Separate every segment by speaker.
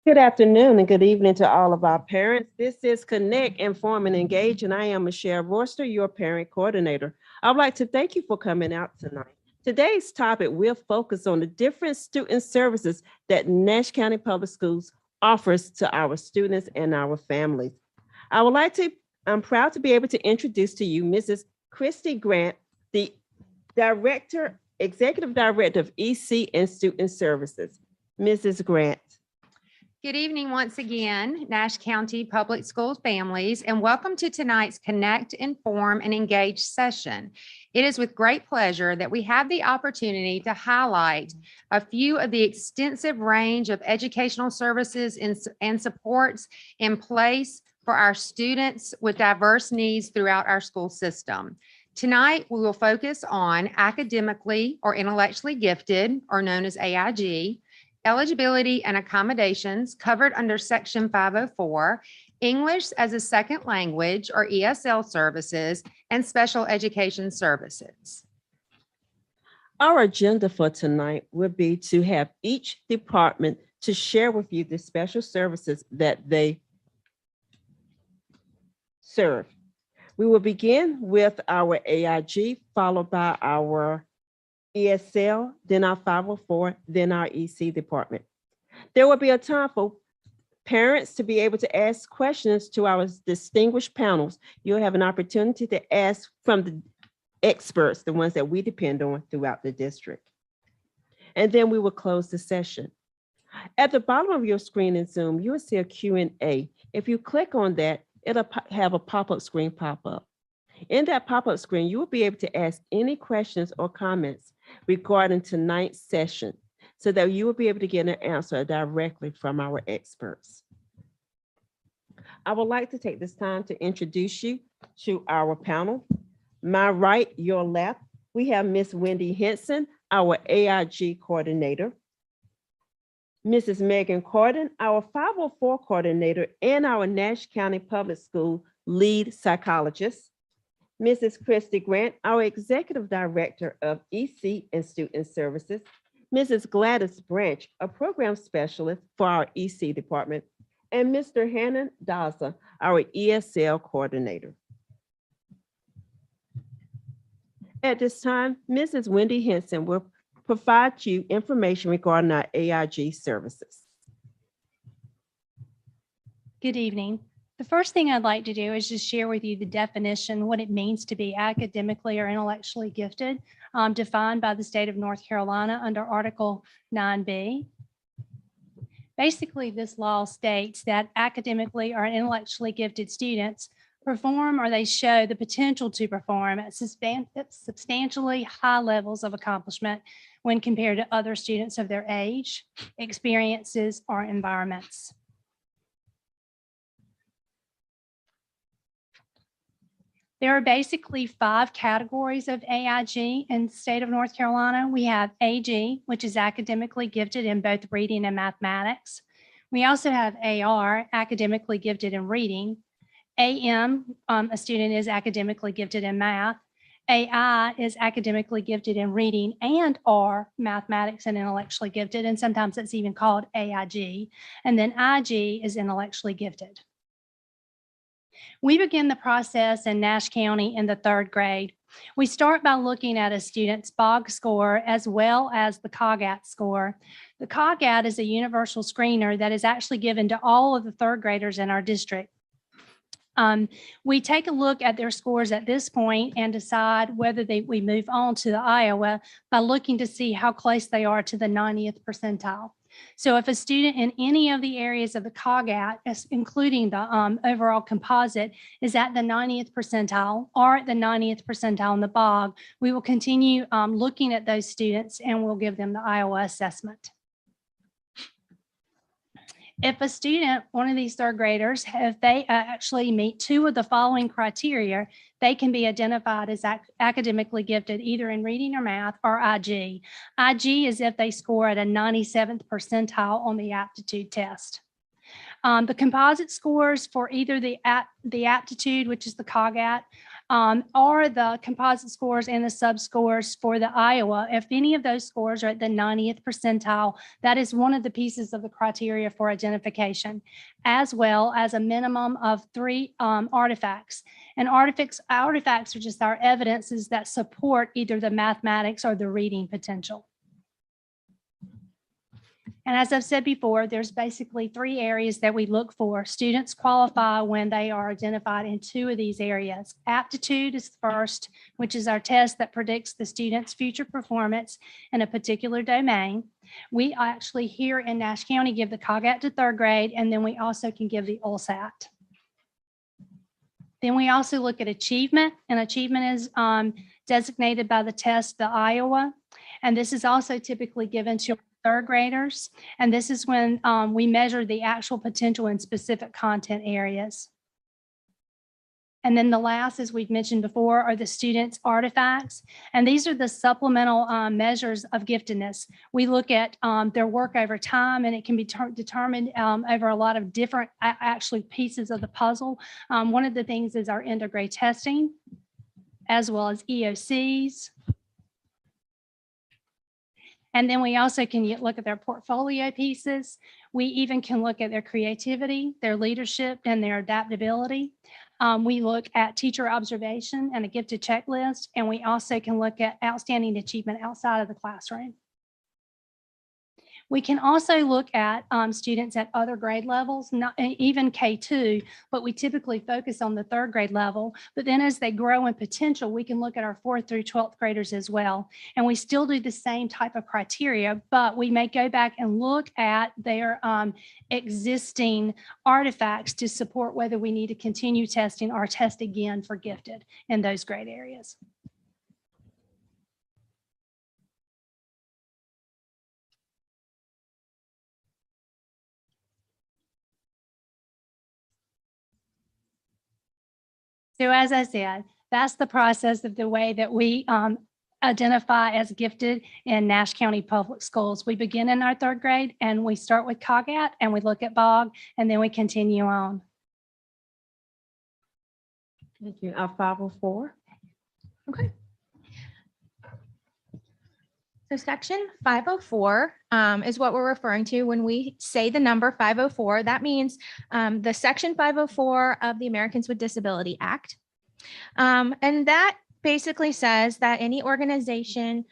Speaker 1: Good afternoon and good evening to all of our parents. This is Connect, Inform, and Engage, and I am Michelle Royster, your parent coordinator. I would like to thank you for coming out tonight. Today's topic will focus on the different student services that Nash County Public Schools offers to our students and our families. I'm proud to be able to introduce to you Mrs. Christy Grant, the Executive Director of EC and Student Services. Mrs. Grant.
Speaker 2: Good evening once again, Nash County Public Schools families, and welcome to tonight's Connect, Inform, and Engage session. It is with great pleasure that we have the opportunity to highlight a few of the extensive range of educational services and supports in place for our students with diverse needs throughout our school system. Tonight, we will focus on academically or intellectually gifted, or known as AIG, eligibility and accommodations covered under Section 504, English as a second language or ESL services, and special education services.
Speaker 1: Our agenda for tonight would be to have each department to share with you the special services that they serve. We will begin with our AIG, followed by our ESL, then our 504, then our EC department. There will be a time for parents to be able to ask questions to our distinguished panels. You'll have an opportunity to ask from the experts, the ones that we depend on throughout the district. And then we will close the session. At the bottom of your screen in Zoom, you will see a Q&A. If you click on that, it'll have a pop-up screen pop up. In that pop-up screen, you will be able to ask any questions or comments regarding tonight's session so that you will be able to get an answer directly from our experts. I would like to take this time to introduce you to our panel. My right, your left, we have Miss Wendy Henson, our AIG coordinator, Mrs. Megan Corden, our 504 coordinator and our Nash County Public School lead psychologist, Mrs. Christy Grant, our Executive Director of EC and Student Services, Mrs. Gladys Branch, a Program Specialist for our EC Department, and Mr. Hannon Daza, our ESL Coordinator. At this time, Mrs. Wendy Henson will provide you information regarding our AIG services.
Speaker 3: Good evening. The first thing I'd like to do is just share with you the definition, what it means to be academically or intellectually gifted, defined by the state of North Carolina under Article 9B. Basically, this law states that academically or intellectually gifted students perform or they show the potential to perform at substantially high levels of accomplishment when compared to other students of their age, experiences, or environments. There are basically 5 categories of AIG in the state of North Carolina. We have AG, which is academically gifted in both reading and mathematics. We also have AR, academically gifted in reading. AM, a student is academically gifted in math. AI is academically gifted in reading and or mathematics and intellectually gifted, and sometimes it's even called AIG. And then IG is intellectually gifted. We begin the process in Nash County in the 3rd grade. We start by looking at a student's BOG score as well as the COGAT score. The COGAT is a universal screener that is actually given to all of the 3rd graders in our district. We take a look at their scores at this point and decide whether we move on to the Iowa by looking to see how close they are to the 90th percentile. So if a student in any of the areas of the COGAT, including the overall composite, is at the 90th percentile or at the 90th percentile in the BOG, we will continue looking at those students and we'll give them the Iowa assessment. If a student, one of these 3rd graders, if they actually meet 2 of the following criteria, they can be identified as academically gifted either in reading or math or IG. IG is if they score at a 97th percentile on the aptitude test. The composite scores for either the aptitude, which is the COGAT, are the composite scores and the sub-scores for the Iowa. If any of those scores are at the 90th percentile, that is one of the pieces of the criteria for identification, as well as a minimum of 3 artifacts. And artifacts are just our evidences that support either the mathematics or the reading potential. And as I've said before, there's basically 3 areas that we look for. Students qualify when they are identified in 2 of these areas. Aptitude is first, which is our test that predicts the student's future performance in a particular domain. We actually here in Nash County give the COGAT to 3rd grade, and then we also can give the LSAT. Then we also look at achievement, and achievement is designated by the test, the Iowa. And this is also typically given to 3rd graders. And this is when we measure the actual potential in specific content areas. And then the last, as we've mentioned before, are the students' artifacts. And these are the supplemental measures of giftedness. We look at their work over time, and it can be determined over a lot of different actually pieces of the puzzle. One of the things is our end of grade testing, as well as EOCs. And then we also can look at their portfolio pieces. We even can look at their creativity, their leadership, and their adaptability. We look at teacher observation and a gifted checklist, and we also can look at outstanding achievement outside of the classroom. We can also look at students at other grade levels, not even K2, but we typically focus on the 3rd grade level. But then as they grow in potential, we can look at our 4th through 12th graders as well. And we still do the same type of criteria, but we may go back and look at their existing artifacts to support whether we need to continue testing or test again for gifted in those grade areas. So as I said, that's the process of the way that we identify as gifted in Nash County Public Schools. We begin in our 3rd grade and we start with COGAT and we look at BOG and then we continue on.
Speaker 1: Thank you. Our 504.
Speaker 4: Okay. So section 504 is what we're referring to when we say the number 504. That means the section 504 of the Americans with Disability Act. And that basically says that any organization,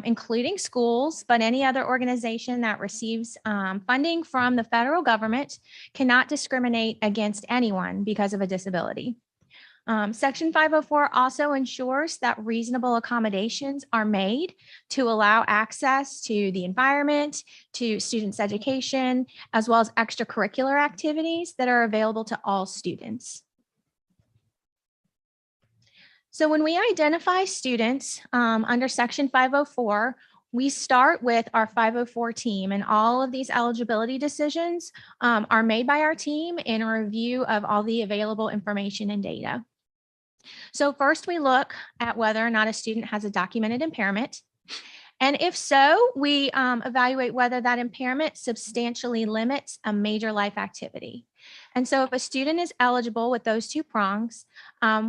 Speaker 4: including schools, but any other organization that receives funding from the federal government cannot discriminate against anyone because of a disability. Section 504 also ensures that reasonable accommodations are made to allow access to the environment, to students' education, as well as extracurricular activities that are available to all students. So when we identify students under Section 504, we start with our 504 team, and all of these eligibility decisions are made by our team in a review of all the available information and data. So first we look at whether or not a student has a documented impairment. And if so, we evaluate whether that impairment substantially limits a major life activity. And so if a student is eligible with those 2 prongs,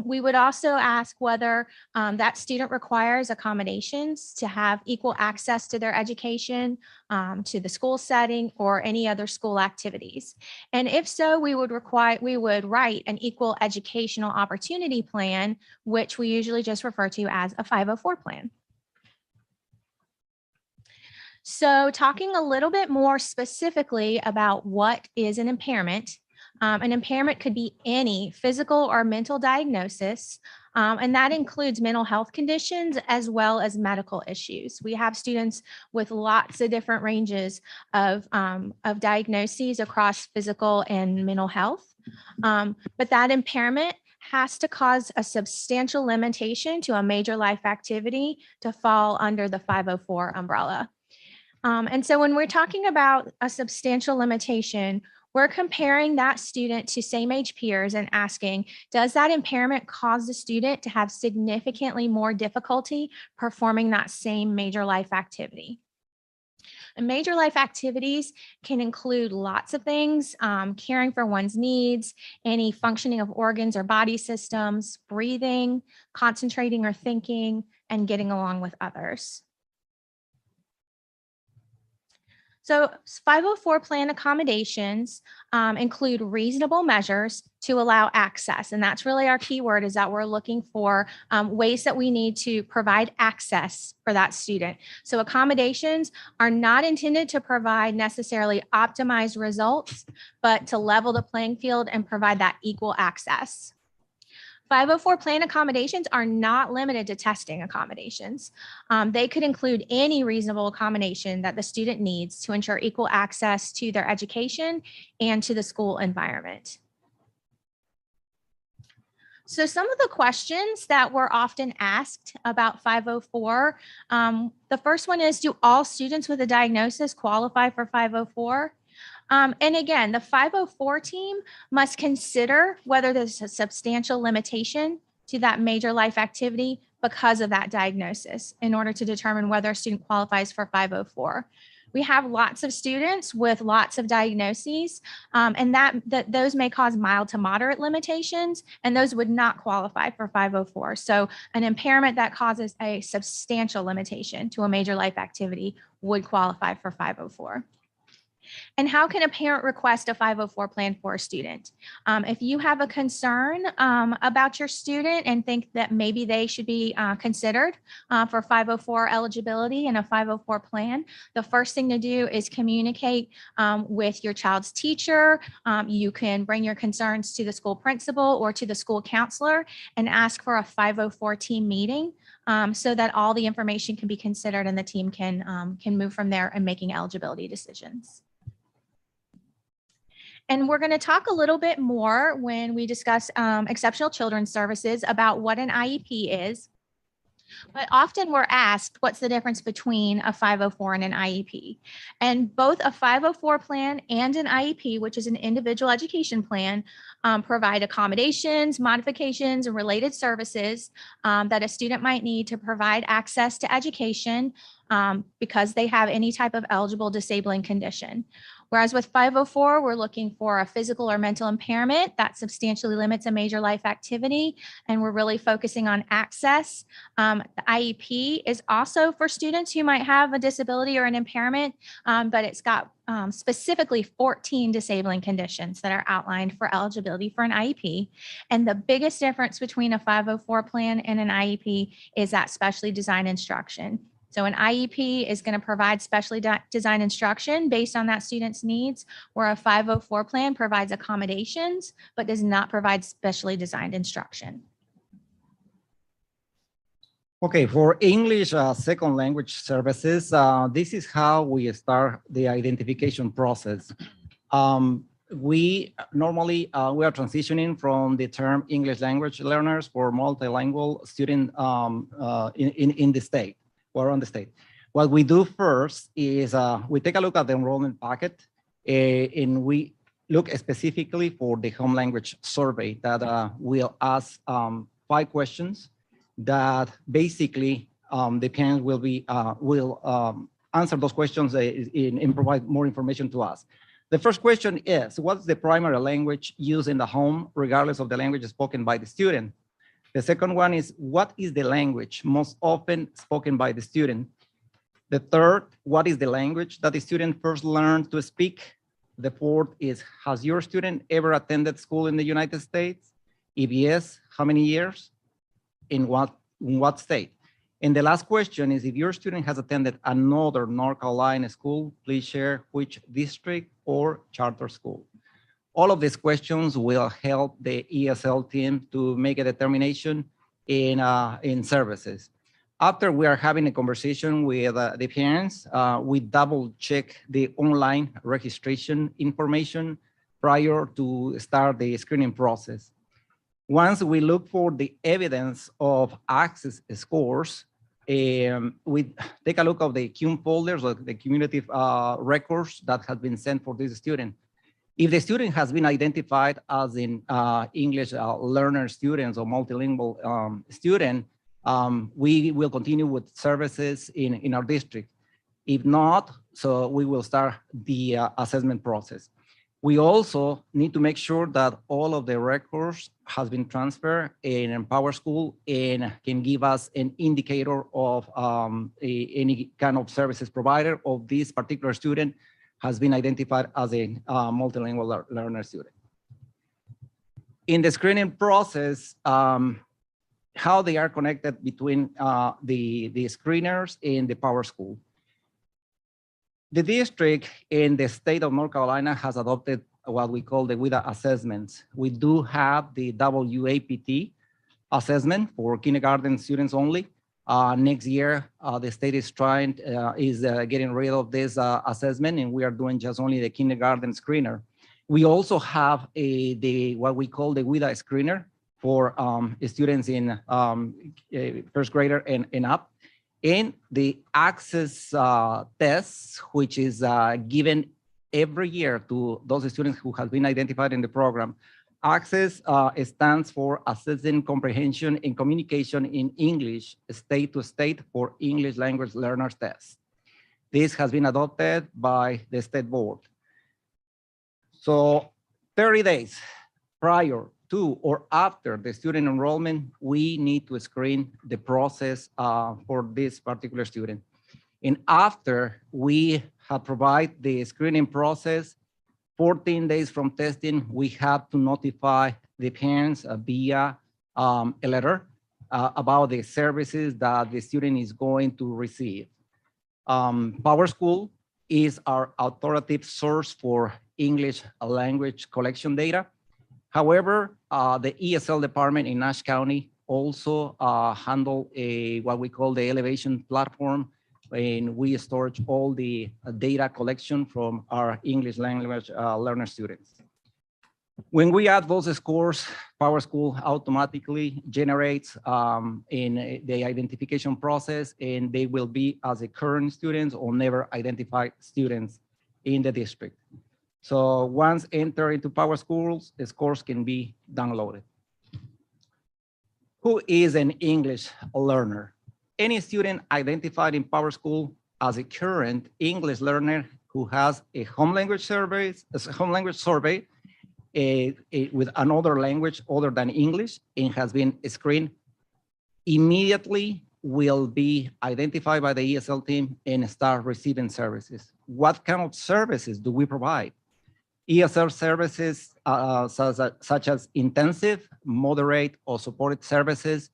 Speaker 4: we would also ask whether that student requires accommodations to have equal access to their education, to the school setting, or any other school activities. And if so, we would write an equal educational opportunity plan, which we usually just refer to as a 504 plan. So talking a little bit more specifically about what is an impairment. An impairment could be any physical or mental diagnosis, and that includes mental health conditions as well as medical issues. We have students with lots of different ranges of diagnoses across physical and mental health, but that impairment has to cause a substantial limitation to a major life activity to fall under the 504 umbrella. And so when we're talking about a substantial limitation, we're comparing that student to same age peers and asking, does that impairment cause the student to have significantly more difficulty performing that same major life activity? And major life activities can include lots of things, caring for one's needs, any functioning of organs or body systems, breathing, concentrating or thinking, and getting along with others. So 504 plan accommodations include reasonable measures to allow access. And that's really our key word, is that we're looking for ways that we need to provide access for that student. So accommodations are not intended to provide necessarily optimized results, but to level the playing field and provide that equal access. 504 plan accommodations are not limited to testing accommodations. They could include any reasonable accommodation that the student needs to ensure equal access to their education and to the school environment. So some of the questions that were often asked about 504, the first one is, do all students with a diagnosis qualify for 504? And again, the 504 team must consider whether there's a substantial limitation to that major life activity because of that diagnosis in order to determine whether a student qualifies for 504. We have lots of students with lots of diagnoses, and those may cause mild to moderate limitations, and those would not qualify for 504. So an impairment that causes a substantial limitation to a major life activity would qualify for 504. And how can a parent request a 504 plan for a student? If you have a concern about your student and think that maybe they should be considered for 504 eligibility and a 504 plan, the first thing to do is communicate with your child's teacher. You can bring your concerns to the school principal or to the school counselor and ask for a 504 team meeting so that all the information can be considered and the team can move from there in making eligibility decisions. And we're going to talk a little bit more when we discuss exceptional children's services about what an IEP is. But often we're asked, what's the difference between a 504 and an IEP? And both a 504 plan and an IEP, which is an individual education plan, provide accommodations, modifications, and related services that a student might need to provide access to education because they have any type of eligible disabling condition. Whereas with 504, we're looking for a physical or mental impairment that substantially limits a major life activity, and we're really focusing on access. The IEP is also for students who might have a disability or an impairment, but it's got specifically 14 disabling conditions that are outlined for eligibility for an IEP. And the biggest difference between a 504 plan and an IEP is that specially designed instruction. So an IEP is going to provide specially designed instruction based on that student's needs, where a 504 plan provides accommodations, but does not provide specially designed instruction.
Speaker 5: Okay, for English second language services, this is how we start the identification process. We normally, we are transitioning from the term English language learners for multilingual student in the state. Or on the state. What we do first is we take a look at the enrollment packet and we look specifically for the home language survey that will ask 5 questions that basically the parents will answer those questions and provide more information to us. The first question is, what's the primary language used in the home, regardless of the language spoken by the student? The second one is, what is the language most often spoken by the student? The third, what is the language that the student first learned to speak? The fourth is, has your student ever attended school in the United States? If yes, how many years? In what state? And the last question is, if your student has attended another North Carolina school, please share which district or charter school. All of these questions will help the ESL team to make a determination in services. After we are having a conversation with the parents, we double check the online registration information prior to start the screening process. Once we look for the evidence of access scores, we take a look of the CUM folders or the cumulative records that have been sent for this student. If the student has been identified as an English learner students or multilingual student, we will continue with services in our district. If not, so we will start the assessment process. We also need to make sure that all of the records has been transferred in PowerSchool and can give us an indicator of any kind of services provider of this particular student has been identified as a multilingual learner student. In the screening process, how they are connected between the screeners and the PowerSchool. The district in the state of North Carolina has adopted what we call the Wida Assessments. We do have the WAPT assessment for kindergarten students only. Next year, the state is getting rid of this assessment, and we are doing just only the kindergarten screener. We also have what we call the Wida screener for students in first grader and up. And the access tests, which is given every year to those students who have been identified in the program. Access stands for Assessing Comprehension and Communication in English, state to state for English language learners test. This has been adopted by the state board. So 30 days prior to or after the student enrollment, we need to screen the process for this particular student. And after we have provided the screening process, 14 days from testing, we have to notify the parents via a letter about the services that the student is going to receive. PowerSchool is our authoritative source for English language collection data. However, the ESL department in Nash County also handle what we call the Elevation platform, and we store all the data collection from our English language learner students. When we add those scores, PowerSchool automatically generates in the identification process, and they will be as a current students or never identified students in the district. So once entered into PowerSchool, the scores can be downloaded. Who is an English learner? Any student identified in PowerSchool as a current English learner who has a home language survey with another language other than English and has been screened immediately will be identified by the ESL team and start receiving services. What kind of services do we provide? ESL services such as intensive, moderate, or supported services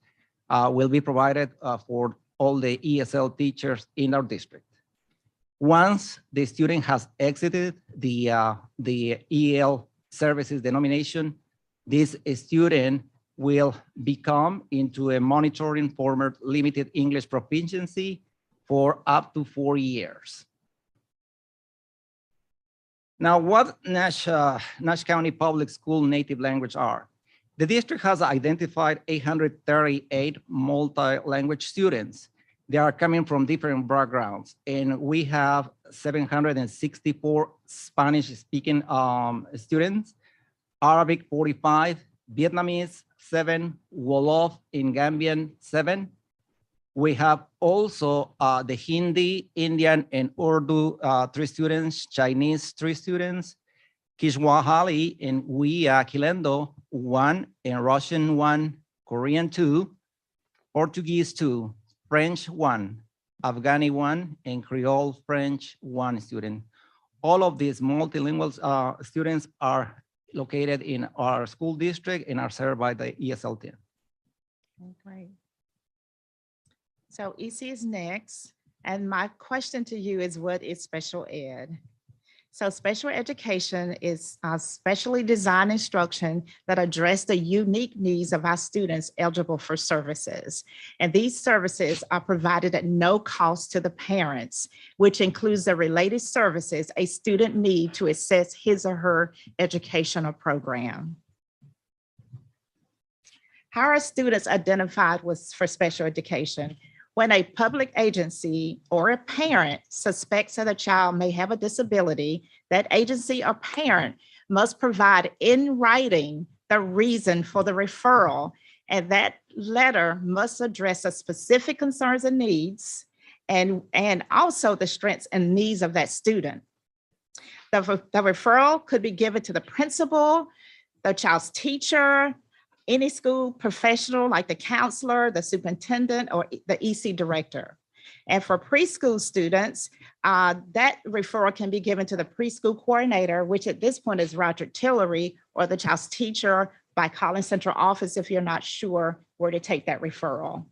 Speaker 5: will be provided for all the ESL teachers in our district. Once the student has exited the EL services denomination, this student will become into a monitoring format limited English proficiency for up to 4 years. Now, what Nash County Public School native language are? The district has identified 838 multi-language students. They are coming from different backgrounds, and we have 764 Spanish-speaking students, Arabic 45, Vietnamese 7, Wolof and Gambian 7. We have also the Hindi, Indian, and Urdu 3 students, Chinese 3 students, Kiswahili and Kilendo 1, and Russian 1, Korean 2, Portuguese 2, French 1, Afghani 1, and Creole French 1 student. All of these multilingual students are located in our school district and are served by the ESL team.
Speaker 6: Great. So EC is next. And my question to you is, what is special ed? So special education is a specially designed instruction that address the unique needs of our students eligible for services. And these services are provided at no cost to the parents, which includes the related services a student need to assess his or her educational program. How are students identified for special education? When a public agency or a parent suspects that a child may have a disability, that agency or parent must provide in writing the reason for the referral, and that letter must address the specific concerns and needs and also the strengths and needs of that student. The referral could be given to the principal, the child's teacher, any school professional like the counselor, the superintendent, or the EC director. And for preschool students, that referral can be given to the preschool coordinator, which at this point is Roger Tillery, or the child's teacher by calling central office if you're not sure where to take that referral.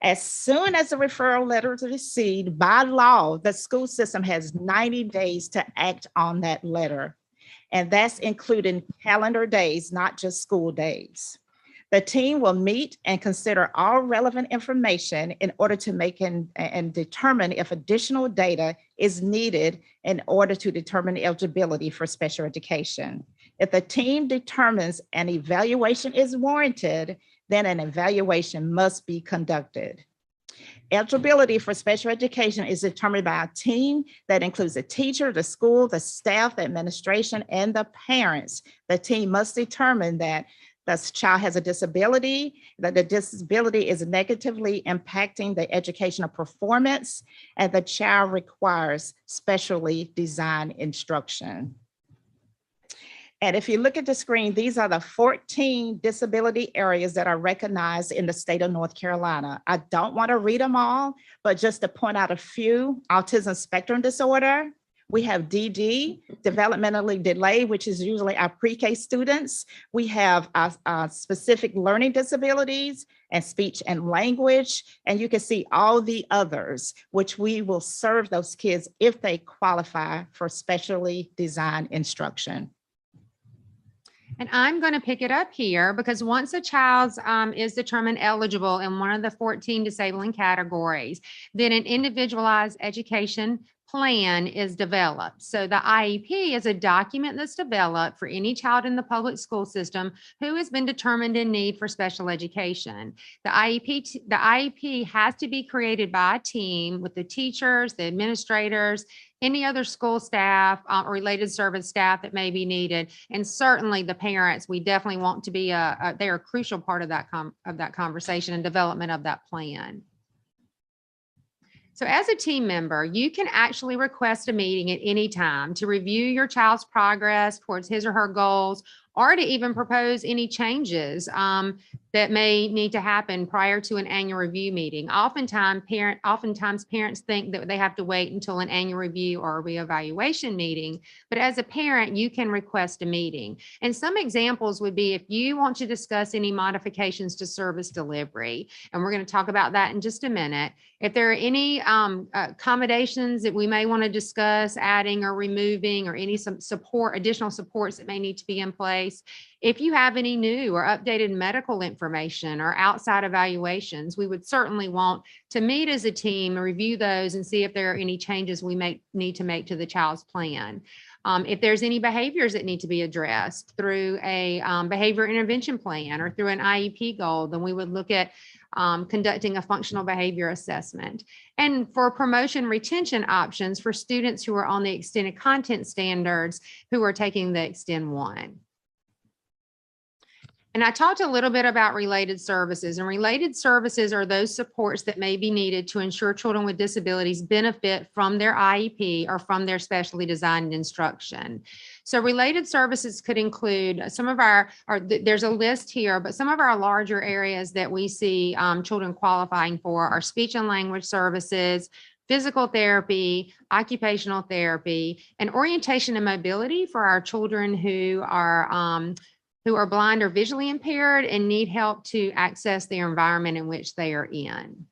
Speaker 6: As soon as the referral letter is received, by law, the school system has 90 days to act on that letter. And that's including calendar days, not just school days. The team will meet and consider all relevant information in order to make and determine if additional data is needed in order to determine eligibility for special education. If the team determines an evaluation is warranted, then an evaluation must be conducted. Eligibility for special education is determined by a team that includes the teacher, the school, the staff, the administration, and the parents. The team must determine that the child has a disability, that the disability is negatively impacting the educational performance, and the child requires specially designed instruction. And if you look at the screen, these are the 14 disability areas that are recognized in the state of North Carolina. I don't want to read them all, but just to point out a few: autism spectrum disorder. We have DD, developmentally delayed, which is usually our pre-K students. We have specific learning disabilities and speech and language. And you can see all the others, which we will serve those kids if they qualify for specially designed instruction.
Speaker 2: And I'm going to pick it up here because once a child is determined eligible in one of the 14 disabling categories, then an individualized education plan is developed. So the IEP is a document that's developed for any child in the public school system who has been determined in need for special education. The IEP has to be created by a team with the teachers, the administrators, any other school staff or related service staff that may be needed, and certainly the parents. We definitely want to be they're a crucial part of that conversation and development of that plan. So as a team member, you can actually request a meeting at any time to review your child's progress towards his or her goals, or to even propose any changes that may need to happen prior to an annual review meeting. Oftentimes parents think that they have to wait until an annual review or a reevaluation meeting, but as a parent, you can request a meeting. And some examples would be if you want to discuss any modifications to service delivery, and we're going to talk about that in just a minute. If there are any accommodations that we may want to discuss adding or removing, or any additional supports that may need to be in place. If you have any new or updated medical information or outside evaluations, we would certainly want to meet as a team, review those, and see if there are any changes we may need to make to the child's plan. If there's any behaviors that need to be addressed through a behavior intervention plan or through an IEP goal, then we would look at conducting a functional behavior assessment. And for promotion retention options for students who are on the extended content standards who are taking the Extend 1. And I talked a little bit about related services, and related services are those supports that may be needed to ensure children with disabilities benefit from their IEP or from their specially designed instruction. So related services could include some of there's a list here, but some of our larger areas that we see children qualifying for are speech and language services, physical therapy, occupational therapy, and orientation and mobility for our children who are blind or visually impaired and need help to access the environment in which they are in.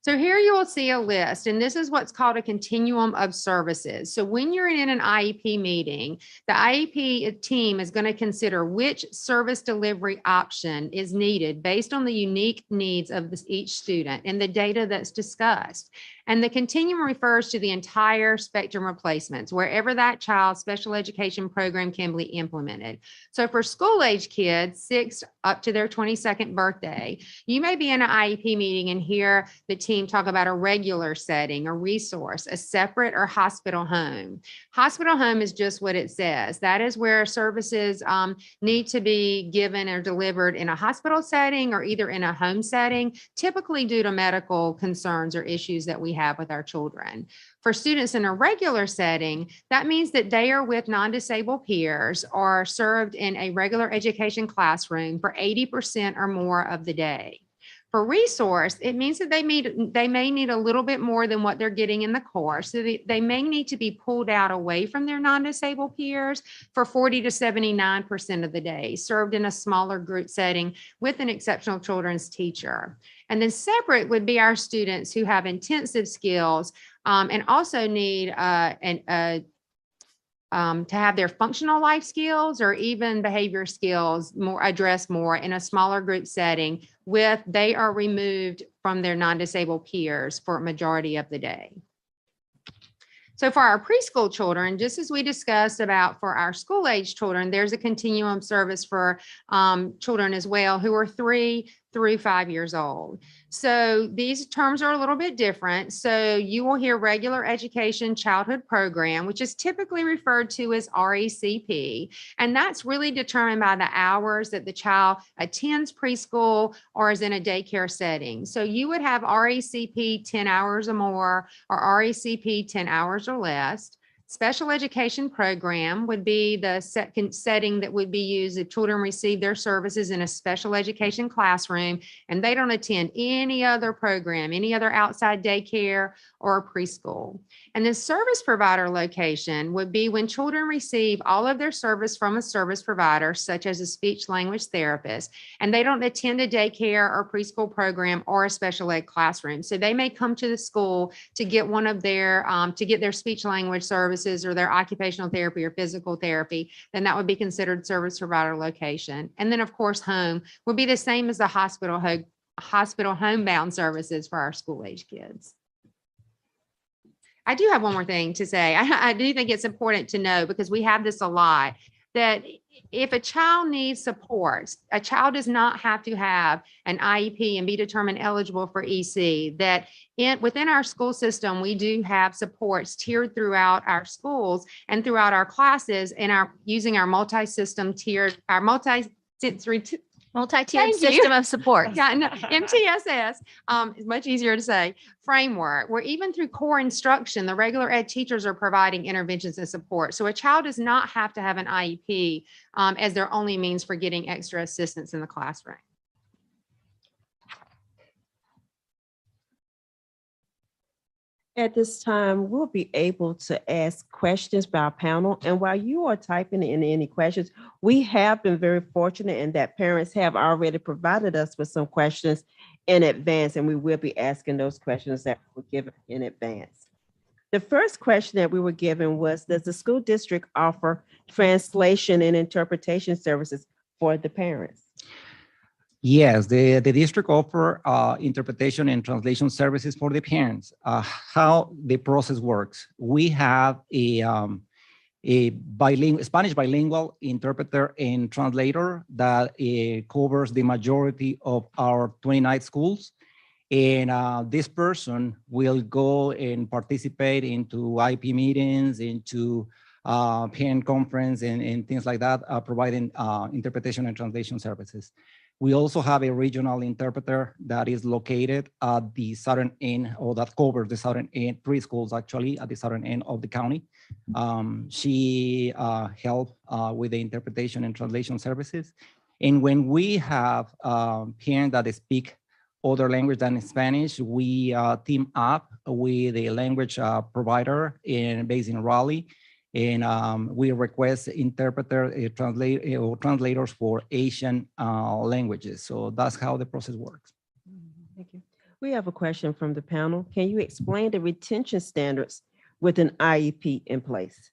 Speaker 2: So here you will see a list, and this is what's called a continuum of services. So when you're in an IEP meeting, the IEP team is going to consider which service delivery option is needed based on the unique needs of each student and the data that's discussed. And the continuum refers to the entire spectrum of placements, wherever that child's special education program can be implemented. So for school age kids, 6 up to their 22nd birthday, you may be in an IEP meeting and hear the team talk about a regular setting, a resource, a separate or hospital home. Hospital home is just what it says. That is where services need to be given or delivered in a hospital setting or either in a home setting, typically due to medical concerns or issues that we have with our children. For students in a regular setting, that means that they are with non-disabled peers or served in a regular education classroom for 80% or more of the day. For resource, it means that they may need a little bit more than what they're getting in the course. So they may need to be pulled out away from their non-disabled peers for 40 to 79% of the day, served in a smaller group setting with an exceptional children's teacher. And then separate would be our students who have intensive skills and also need to have their functional life skills or even behavior skills addressed more in a smaller group setting they are removed from their non-disabled peers for a majority of the day. So for our preschool children, just as we discussed about for our school age children, there's a continuum service for children as well who are 3 through 5 years old. So these terms are a little bit different. So you will hear regular education childhood program, which is typically referred to as RECP. And that's really determined by the hours that the child attends preschool or is in a daycare setting. So you would have RECP 10 hours or more or RECP 10 hours or less. Special education program would be the second setting that would be used if children receive their services in a special education classroom and they don't attend any other program, any other outside daycare or preschool. And the service provider location would be when children receive all of their service from a service provider, such as a speech language therapist, and they don't attend a daycare or preschool program or a special ed classroom. So they may come to the school to get one of their, to get their speech language services or their occupational therapy or physical therapy, then that would be considered service provider location. And then of course, home would be the same as the hospital homebound services for our school age kids. I do have one more thing to say. I do think it's important to know, because we have this a lot, that if a child needs support, a child does not have to have an IEP and be determined eligible for EC. That within our school system, we do have supports tiered throughout our schools and throughout our classes, and using our multi-system tiered, our
Speaker 4: Multi-tiered system of support.
Speaker 2: Yeah, no, MTSS is much easier to say, framework, where even through core instruction, the regular ed teachers are providing interventions and support. So a child does not have to have an IEP as their only means for getting extra assistance in the classroom.
Speaker 1: At this time, we'll be able to ask questions by our panel. And while you are typing in any questions, we have been very fortunate in that parents have already provided us with some questions in advance, and we will be asking those questions that were given in advance. The first question that we were given was, does the school district offer translation and interpretation services for the parents?
Speaker 5: Yes, the district offer interpretation and translation services for the parents. How the process works: we have a Spanish bilingual interpreter and translator that covers the majority of our 29 schools. And this person will go and participate into Iep meetings, into parent conference and things like that, providing interpretation and translation services. We also have a regional interpreter that is located at the southern end, or that covers the southern end, 3 schools actually at the southern end of the county. She helped with the interpretation and translation services. And when we have parents that speak other language than Spanish, we team up with a language provider based in Raleigh. And we request translators for Asian languages. So that's how the process works.
Speaker 1: Thank you. We have a question from the panel. Can you explain the retention standards with an IEP in place?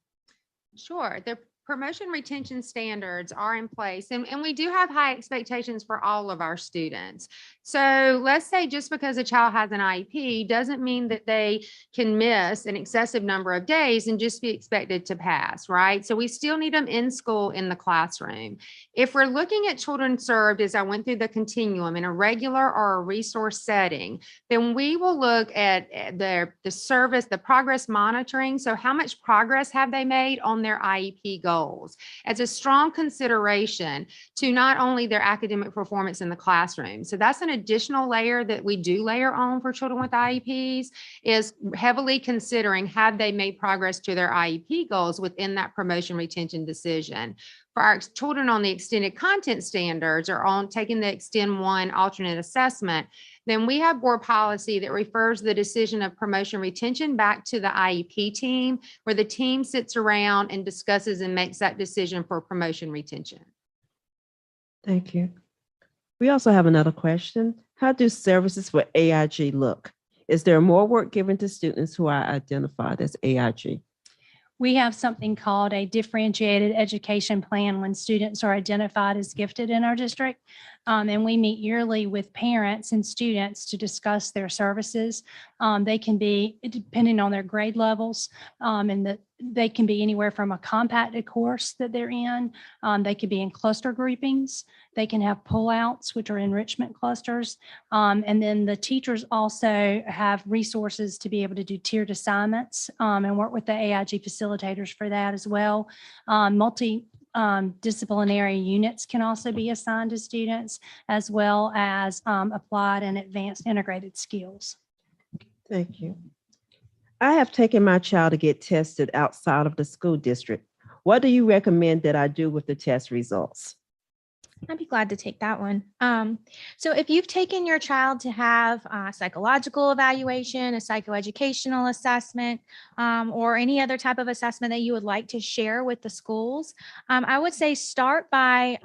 Speaker 2: Sure. promotion retention standards are in place, and we do have high expectations for all of our students. So let's say just because a child has an IEP doesn't mean that they can miss an excessive number of days and just be expected to pass, right? So we still need them in school in the classroom. If we're looking at children served, as I went through the continuum, in a regular or a resource setting, then we will look at the service, the progress monitoring. So how much progress have they made on their IEP goals as a strong consideration to not only their academic performance in the classroom. So that's an additional layer that we do layer on for children with IEPs, is heavily considering have they made progress to their IEP goals within that promotion retention decision. For our children on the extended content standards or on taking the Extend 1 alternate assessment, then we have board policy that refers the decision of promotion retention back to the IEP team, where the team sits around and discusses and makes that decision for promotion retention.
Speaker 1: Thank you. We also have another question. How do services for AIG look? Is there more work given to students who are identified as AIG?
Speaker 3: We have something called a differentiated education plan when students are identified as gifted in our district. And we meet yearly with parents and students to discuss their services. They can be, depending on their grade levels, they can be anywhere from a compacted course that they're in. They could be in cluster groupings. They can have pullouts, which are enrichment clusters. And then the teachers also have resources to be able to do tiered assignments and work with the AIG facilitators for that as well. Disciplinary units can also be assigned to students, as well as applied and advanced integrated skills.
Speaker 1: Thank you. I have taken my child to get tested outside of the school district. What do you recommend that I do with the test results?
Speaker 4: I'd be glad to take that one. So if you've taken your child to have a psychological evaluation, a psychoeducational assessment, or any other type of assessment that you would like to share with the schools, I would say start by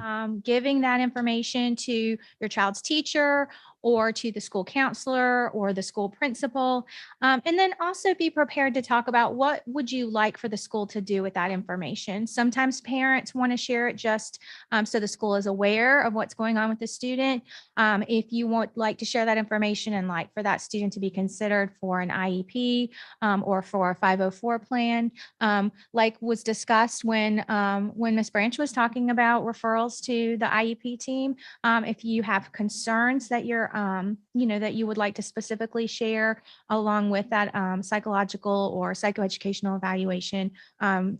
Speaker 4: giving that information to your child's teacher or to the school counselor or the school principal. And then also be prepared to talk about what would you like for the school to do with that information. Sometimes parents want to share it just so the school is aware of what's going on with the student. If you would like to share that information and like for that student to be considered for an IEP or for a 504 plan, like was discussed when Ms. Branch was talking about referrals to the IEP team, if you have concerns that you're that you would like to specifically share along with that psychological or psychoeducational evaluation,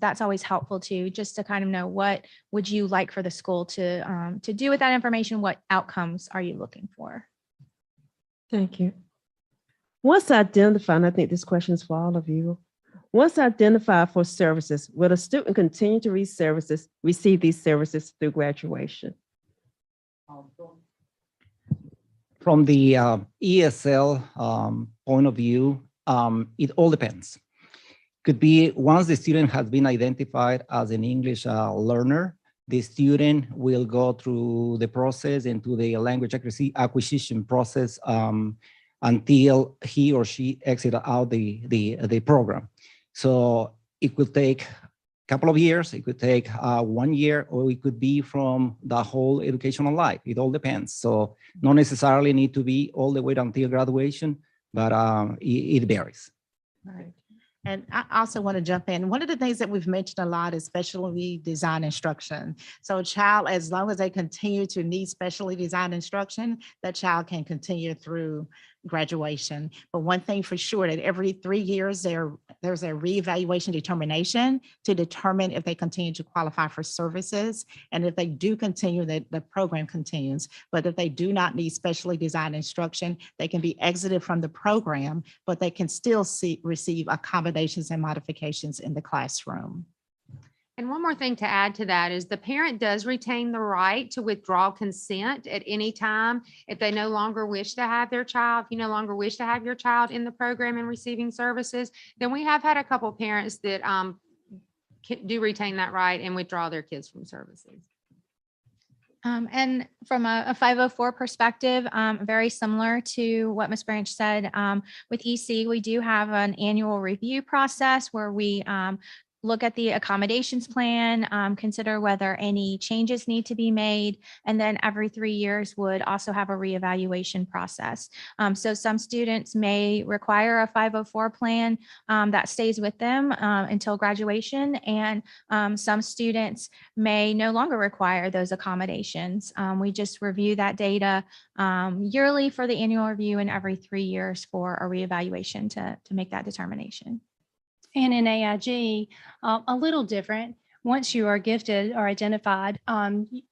Speaker 4: that's always helpful too, just to kind of know what would you like for the school to do with that information, what outcomes are you looking for?
Speaker 1: Thank you. Once identified, and I think this question is for all of you, once identified for services, will a student continue to receive these services through graduation?
Speaker 5: From the ESL point of view, it all depends. Could be once the student has been identified as an English learner, the student will go through the process into the language acquisition process until he or she exits out the program. So it will take a couple of years, it could take 1 year, or it could be from the whole educational life. It all depends. So not necessarily need to be all the way until graduation, but it varies.
Speaker 6: Right. And I also want to jump in. One of the things that we've mentioned a lot is specially designed instruction. So a child, as long as they continue to need specially designed instruction, that child can continue through graduation. But one thing for sure, that every 3 years there's a reevaluation determination to determine if they continue to qualify for services. And if they do continue, that the program continues. But if they do not need specially designed instruction, they can be exited from the program, but they can still receive accommodations and modifications in the classroom.
Speaker 2: And one more thing to add to that is the parent does retain the right to withdraw consent at any time if they no longer wish to have their child. If you no longer wish to have your child in the program and receiving services, then we have had a couple of parents that do retain that right and withdraw their kids from services.
Speaker 4: And from a 504 perspective, very similar to what Ms. Branch said, with EC, we do have an annual review process where we look at the accommodations plan, consider whether any changes need to be made, and then every 3 years would also have a reevaluation process. So some students may require a 504 plan that stays with them until graduation, and some students may no longer require those accommodations. We just review that data yearly for the annual review and every 3 years for a reevaluation to make that determination.
Speaker 3: And in AIG, a little different. Once you are gifted or identified,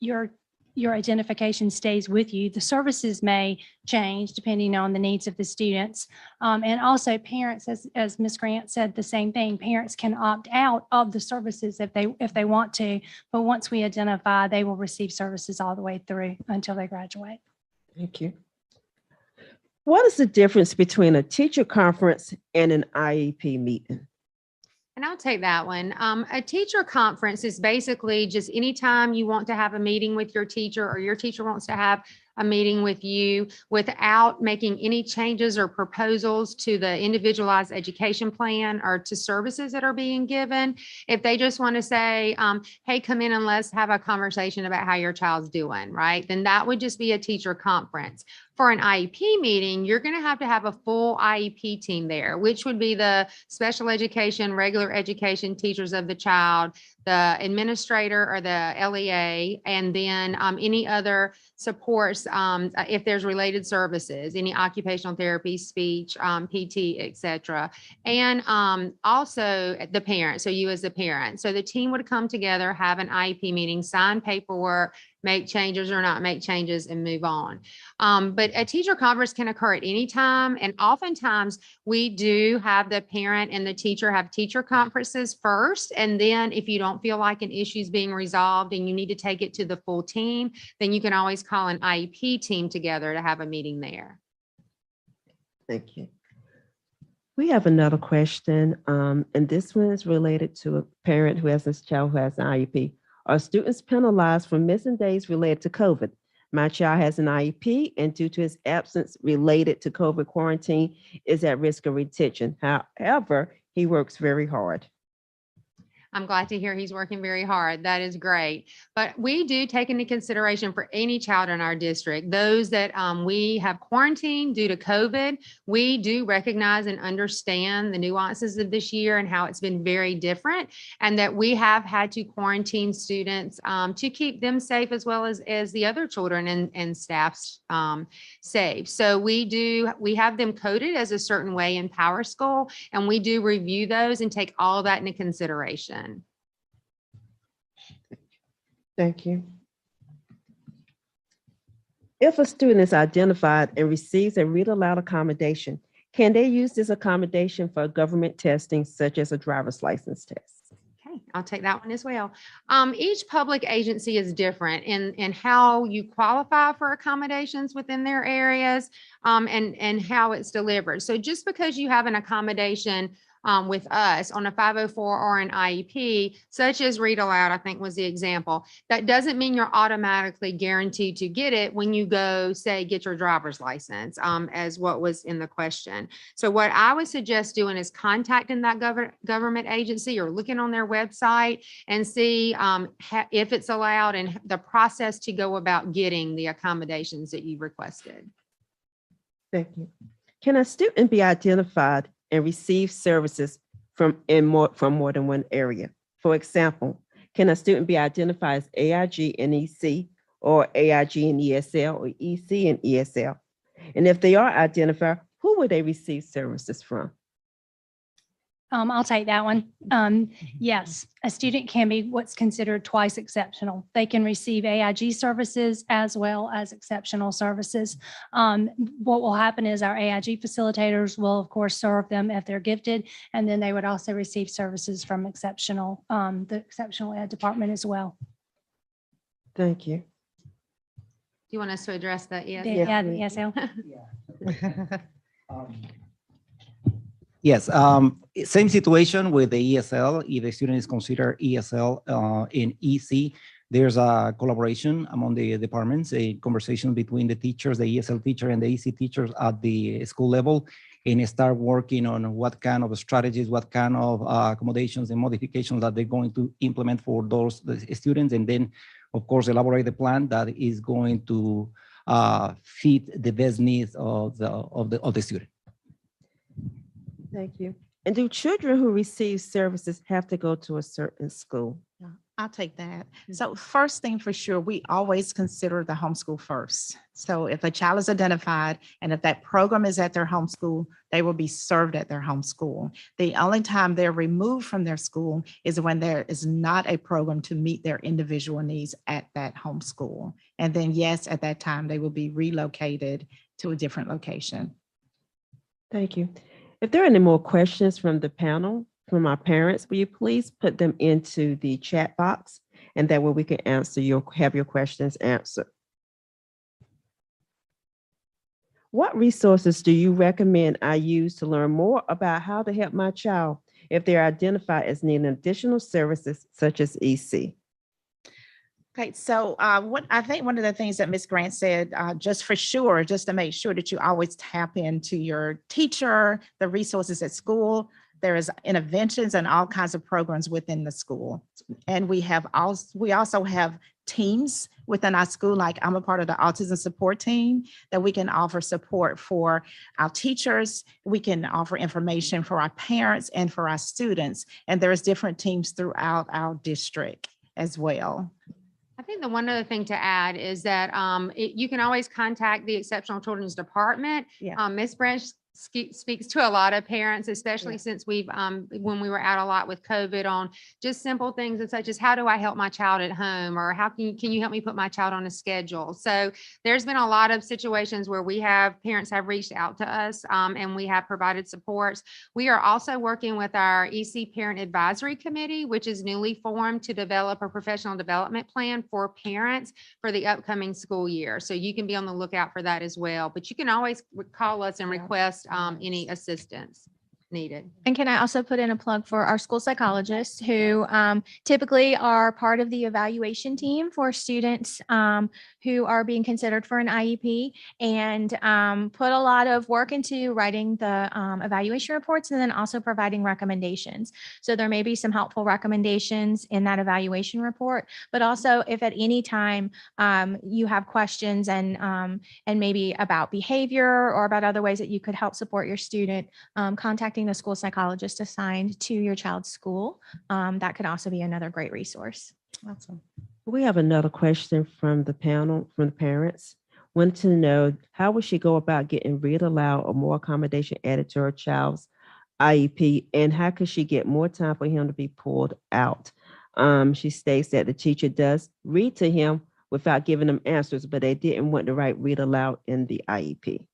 Speaker 3: your identification stays with you. The services may change depending on the needs of the students. And also parents, as Ms. Grant said, the same thing. Parents can opt out of the services if they want to, but once we identify, they will receive services all the way through until they graduate.
Speaker 1: Thank you. What is the difference between a teacher conference and an IEP meeting?
Speaker 2: And I'll take that one. A teacher conference is basically just anytime you want to have a meeting with your teacher or your teacher wants to have a meeting with you without making any changes or proposals to the individualized education plan or to services that are being given. If they just want to say, hey, come in and let's have a conversation about how your child's doing, right? Then that would just be a teacher conference. For an IEP meeting, you're going to have a full IEP team there, which would be the special education, regular education teachers of the child, the administrator or the LEA, and then any other supports if there's related services, any occupational therapy, speech, PT, etc. And also the parent, so you as the parent. So the team would come together, have an IEP meeting, sign paperwork, make changes or not make changes, and move on. But a teacher conference can occur at any time. And oftentimes we do have the parent and the teacher have teacher conferences first. And then if you don't feel like an issue is being resolved and you need to take it to the full team, then you can always call an IEP team together to have a meeting there.
Speaker 1: Thank you. We have another question, and this one is related to a parent who has this child who has an IEP. Are students penalized for missing days related to COVID? My child has an IEP, and due to his absence related to COVID quarantine, is at risk of retention. However, he works very hard.
Speaker 2: I'm glad to hear he's working very hard. That is great. But we do take into consideration for any child in our district, those that we have quarantined due to COVID. We do recognize and understand the nuances of this year and how it's been very different, and that we have had to quarantine students to keep them safe as well as the other children and staffs safe. So we have them coded as a certain way in Power School, and we do review those and take all of that into consideration.
Speaker 1: Thank you. If a student is identified and receives a read aloud accommodation, can they use this accommodation for government testing, such as a driver's license test?
Speaker 2: Okay, I'll take that one as well. Each public agency is different in how you qualify for accommodations within their areas and how it's delivered. So just because you have an accommodation with us on a 504 or an IEP, such as Read Aloud, I think was the example, that doesn't mean you're automatically guaranteed to get it when you go, say, get your driver's license, as what was in the question. So what I would suggest doing is contacting that government agency or looking on their website and see if it's allowed and the process to go about getting the accommodations that you've requested.
Speaker 1: Thank you. Can a student be identified and receive services from more than one area? For example, can a student be identified as AIG and EC, or AIG and ESL, or EC and ESL? And if they are identified, who would they receive services from?
Speaker 3: I'll take that one. Yes, a student can be what's considered twice exceptional. They can receive AIG services as well as exceptional services. What will happen is our AIG facilitators will, of course, serve them if they're gifted, and then they would also receive services from the exceptional ed department as well.
Speaker 1: Thank you.
Speaker 2: Do you want us to address that? Yes.
Speaker 3: Yeah, the
Speaker 1: please.
Speaker 3: ESL.
Speaker 5: Yes, same situation with the ESL. If the student is considered ESL in EC, there's a collaboration among the departments, a conversation between the teachers, the ESL teacher and the EC teachers at the school level. and start working on what kind of strategies, what kind of accommodations and modifications that they're going to implement for those students, and then, of course, elaborate the plan that is going to fit the best needs of the student.
Speaker 1: Thank you. And do children who receive services have to go to a certain school?
Speaker 6: I'll take that. So first thing for sure, we always consider the homeschool first. So if a child is identified and if that program is at their home school, they will be served at their home school. The only time they're removed from their school is when there is not a program to meet their individual needs at that home school. And then yes, at that time, they will be relocated to a different location.
Speaker 1: Thank you. If there are any more questions from the panel, from our parents, will you please put them into the chat box, and that way we can have your questions answered. What resources do you recommend I use to learn more about how to help my child if they're identified as needing additional services such as EC?
Speaker 6: Okay, so what I think one of the things that Ms. Grant said, just for sure, just to make sure that you always tap into your teacher, the resources at school. There is interventions and all kinds of programs within the school. And we also have teams within our school, like I'm a part of the autism support team, that we can offer support for our teachers. We can offer information for our parents and for our students. And there's different teams throughout our district as well.
Speaker 2: I think the one other thing to add is that you can always contact the Exceptional Children's Department.
Speaker 6: Yeah.
Speaker 2: Ms. Branch speaks to a lot of parents, especially
Speaker 6: Yeah.
Speaker 2: since we've, when we were out a lot with COVID, on just simple things and such as how do I help my child at home, or how can you help me put my child on a schedule? So there's been a lot of situations where parents have reached out to us and we have provided supports. We are also working with our EC Parent Advisory Committee, which is newly formed to develop a professional development plan for parents for the upcoming school year. So you can be on the lookout for that as well, but you can always call us and request any assistance needed.
Speaker 4: And can I also put in a plug for our school psychologists who typically are part of the evaluation team for students who are being considered for an IEP, and put a lot of work into writing the evaluation reports and then also providing recommendations. So there may be some helpful recommendations in that evaluation report, but also if at any time you have questions and maybe about behavior or about other ways that you could help support your student, contacting the school psychologist assigned to your child's school. That could also be another great resource.
Speaker 6: Awesome.
Speaker 1: We have another question from the panel, from the parents. Want to know, how will she go about getting read aloud or more accommodation added to her child's IEP? And how could she get more time for him to be pulled out? She states that the teacher does read to him without giving them answers, but they didn't want to write read aloud in the IEP.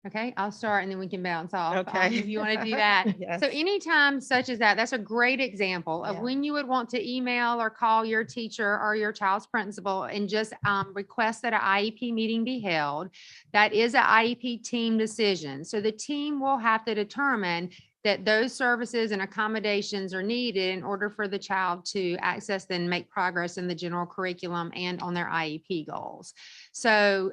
Speaker 2: Okay, I'll start and then we can bounce off.
Speaker 6: Okay.
Speaker 2: If you want to do that.
Speaker 6: Yes.
Speaker 2: So anytime such as that, that's a great example of
Speaker 6: Yeah.
Speaker 2: when you would want to email or call your teacher or your child's principal and just request that an IEP meeting be held. That is an IEP team decision. So the team will have to determine that those services and accommodations are needed in order for the child to access and make progress in the general curriculum and on their IEP goals. So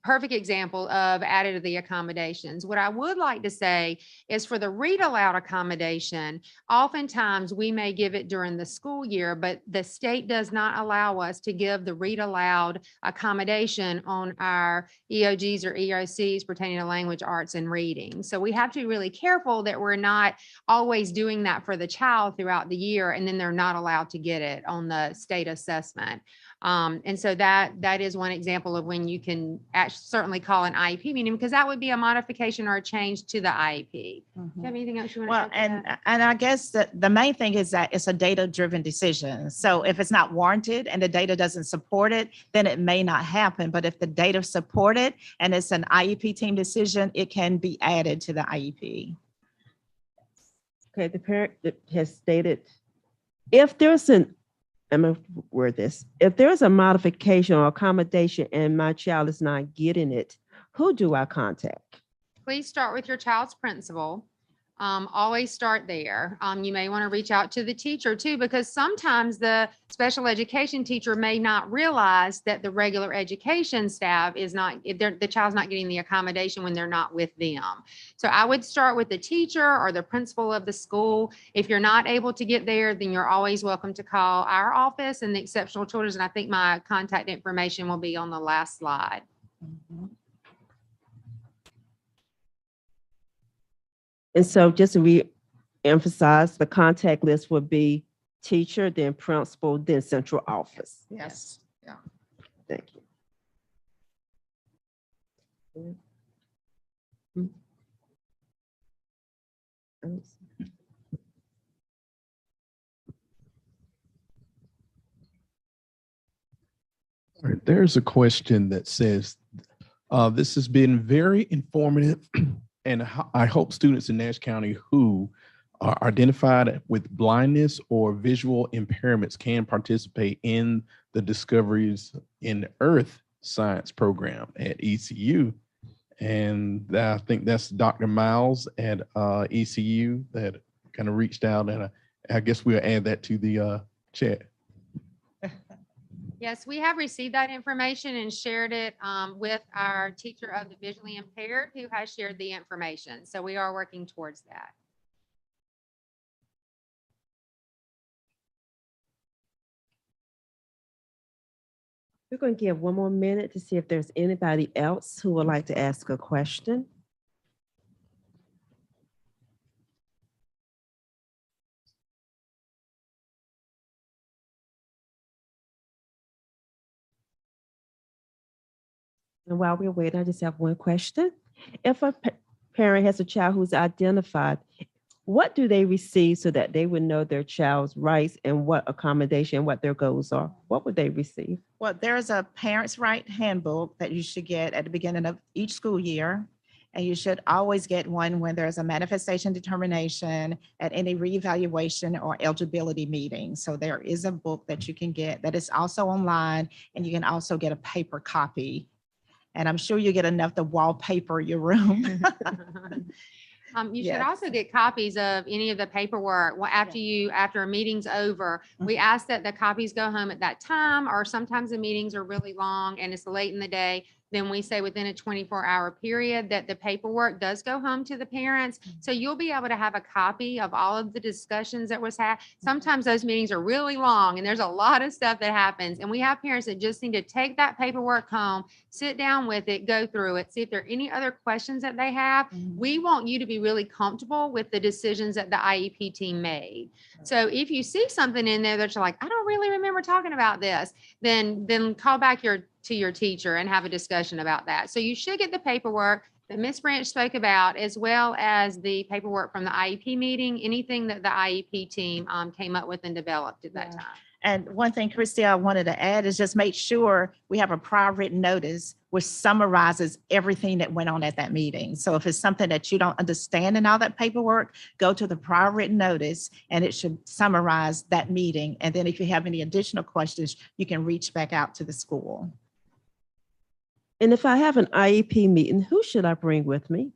Speaker 2: perfect example of added to the accommodations. What I would like to say is for the read aloud accommodation, oftentimes we may give it during the school year, but the state does not allow us to give the read aloud accommodation on our EOGs or EOCs pertaining to language arts and reading. So we have to be really careful that we're not always doing that for the child throughout the year, and then they're not allowed to get it on the state assessment. And so that is one example of when you can certainly call an IEP meeting, because that would be a modification or a change to the IEP. Do you have anything else you want to
Speaker 6: Well,
Speaker 2: add to that?
Speaker 6: and I guess the main thing is that it's a data-driven decision. So if it's not warranted and the data doesn't support it, then it may not happen. But if the data support it and it's an IEP team decision, it can be added to the IEP.
Speaker 1: Okay, the parent has stated, if there's an, I'm gonna word this, if there's a modification or accommodation and my child is not getting it, who do I contact?
Speaker 2: Please start with your child's principal. Always start there. You may want to reach out to the teacher too, because sometimes the special education teacher may not realize that the regular education staff is not, the child's not getting the accommodation when they're not with them. So I would start with the teacher or the principal of the school. If you're not able to get there, then you're always welcome to call our office and the Exceptional Children's. And I think my contact information will be on the last slide.
Speaker 6: Mhm.
Speaker 1: And so just to re-emphasize, the contact list would be teacher, then principal, then central office.
Speaker 6: Yes, yeah.
Speaker 1: Thank you.
Speaker 7: All right, there's a question that says, this has been very informative, and I hope students in Nash County who are identified with blindness or visual impairments can participate in the Discoveries in Earth Science program at ECU. And I think that's Dr. Miles at ECU that kind of reached out, and I guess we'll add that to the chat.
Speaker 2: Yes, we have received that information and shared it with our teacher of the visually impaired who has shared the information. So we are working towards that.
Speaker 1: We're going to give one more minute to see if there's anybody else who would like to ask a question. And while we're waiting, I just have one question. If a parent has a child who's identified, what do they receive so that they would know their child's rights and what accommodation, what their goals are? What would they receive?
Speaker 6: Well, there's a Parents' Right Handbook that you should get at the beginning of each school year. And you should always get one when there's a manifestation determination at any reevaluation or eligibility meeting. So there is a book that you can get that is also online, and you can also get a paper copy. And I'm sure you get enough to wallpaper your room.
Speaker 2: You should
Speaker 6: Yes.
Speaker 2: also get copies of any of the paperwork. Well, after a meeting's over, we ask that the copies go home at that time, or sometimes the meetings are really long and it's late in the day. Then we say within a 24-hour period that the paperwork does go home to the parents. So you'll be able to have a copy of all of the discussions that was had. Sometimes those meetings are really long and there's a lot of stuff that happens. And we have parents that just need to take that paperwork home, sit down with it, go through it, see if there are any other questions that they have. We want you to be really comfortable with the decisions that the IEP team made. So if you see something in there that you're like, I don't really remember talking about this, then call back to your teacher and have a discussion about that. So you should get the paperwork that Ms. Branch spoke about, as well as the paperwork from the IEP meeting, anything that the IEP team came up with and developed at that time.
Speaker 6: And one thing, Christy, I wanted to add is just make sure we have a prior written notice which summarizes everything that went on at that meeting. So if it's something that you don't understand in all that paperwork, go to the prior written notice and it should summarize that meeting. And then if you have any additional questions, you can reach back out to the school.
Speaker 1: And if I have an IEP meeting, who should I bring with me?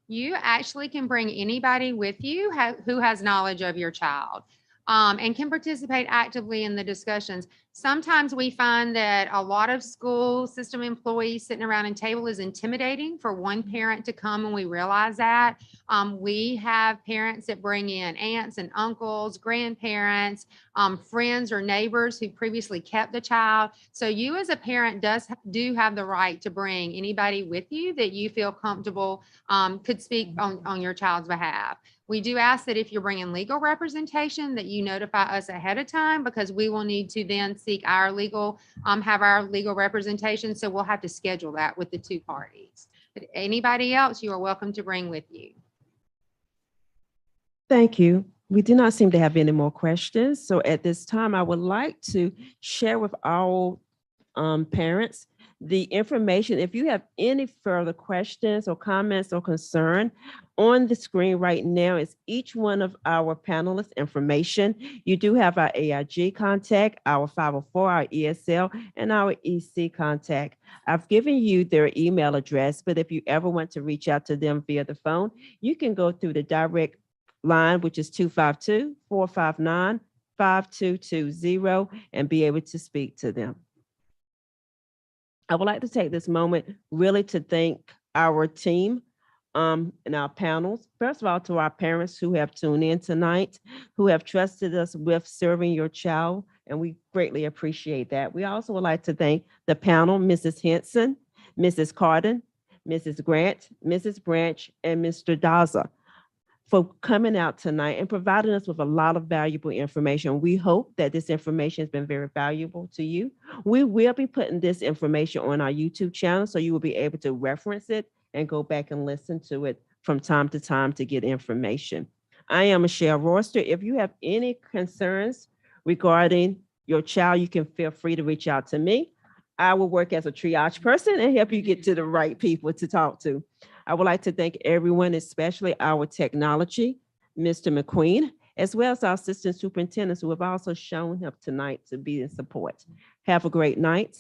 Speaker 2: You actually can bring anybody with you who has knowledge of your child. And can participate actively in the discussions. Sometimes we find that a lot of school system employees sitting around a table is intimidating for one parent to come, and we realize that. We have parents that bring in aunts and uncles, grandparents, friends or neighbors who previously kept the child. So you as a parent do have the right to bring anybody with you that you feel comfortable could speak on your child's behalf. We do ask that if you're bringing legal representation that you notify us ahead of time, because we will need to then seek our legal, have our legal representation. So we'll have to schedule that with the two parties. But anybody else you are welcome to bring with you.
Speaker 1: Thank you. We do not seem to have any more questions. So at this time, I would like to share with our parents. The information, if you have any further questions or comments or concern, on the screen right now is each one of our panelists' information. You do have our AIG contact, our 504, our ESL, and our EC contact. I've given you their email address, but if you ever want to reach out to them via the phone, you can go through the direct line, which is 252-459-5220, and be able to speak to them. I would like to take this moment really to thank our team and our panels. First of all, to our parents who have tuned in tonight, who have trusted us with serving your child, and we greatly appreciate that. We also would like to thank the panel, Mrs. Henson, Mrs. Carden, Mrs. Grant, Mrs. Branch, and Mr. Daza, for coming out tonight and providing us with a lot of valuable information. We hope that this information has been very valuable to you. We will be putting this information on our YouTube channel, so you will be able to reference it and go back and listen to it from time to time to get information. I am Michelle Royster. If you have any concerns regarding your child, you can feel free to reach out to me. I will work as a triage person and help you get to the right people to talk to. I would like to thank everyone, especially our technology, Mr. McQueen, as well as our assistant superintendents who have also shown up tonight to be in support. Have a great night.